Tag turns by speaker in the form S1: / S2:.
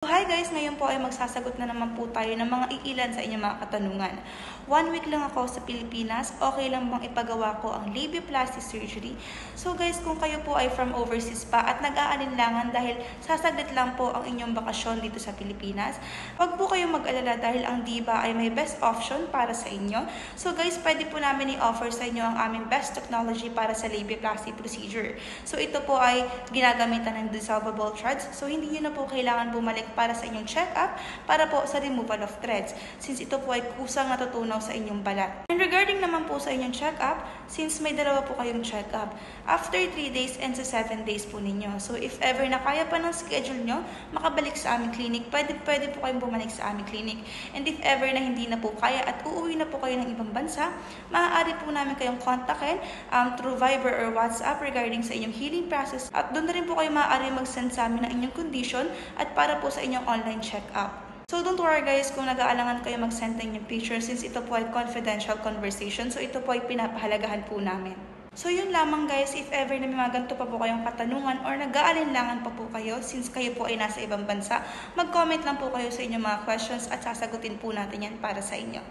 S1: Hi guys! Ngayon po ay magsasagot na naman po tayo ng mga iilan sa inyong mga katanungan. 1 week lang ako sa Pilipinas, okay lang bang ipagawa ko ang labiaplasty surgery? So guys, kung kayo po ay from overseas pa at nag-aalinlangan dahil sasaglit lang po ang inyong bakasyon dito sa Pilipinas, huwag po kayong mag-alala dahil ang Diva ay may best option para sa inyo. So guys, pwede po namin i-offer sa inyo ang aming best technology para sa labiaplasty procedure. So ito po ay ginagamitan ng dissolvable threads, so hindi nyo na po kailangan bumalik para sa inyong check-up para po sa removal of threads since ito po ay kusang natutunaw sa inyong balat. And regarding naman po sa inyong check-up, since may dalawa po kayong check-up, after 3 days and sa 7 days po ninyo. So if ever na kaya pa ng schedule nyo, makabalik sa aming clinic, pwede po kayong bumalik sa aming clinic. And if ever na hindi na po kaya at uuwi na po kayo ng ibang bansa, maaari po namin kayong kontakin through Viber or WhatsApp regarding sa inyong healing process at doon na rin po kayo maaari mag-send sa amin ng inyong condition at para po sa inyong online check-up. So don't worry guys kung nag-aalangan kayo mag-send ng inyong picture since ito po ay confidential conversation, so ito po ay pinapahalagahan po namin. So yun lamang guys, if ever na may mga ganito pa po kayong katanungan or nag-aalinlangan pa po kayo since kayo po ay nasa ibang bansa, mag-comment lang po kayo sa inyong mga questions at sasagutin po natin yan para sa inyo.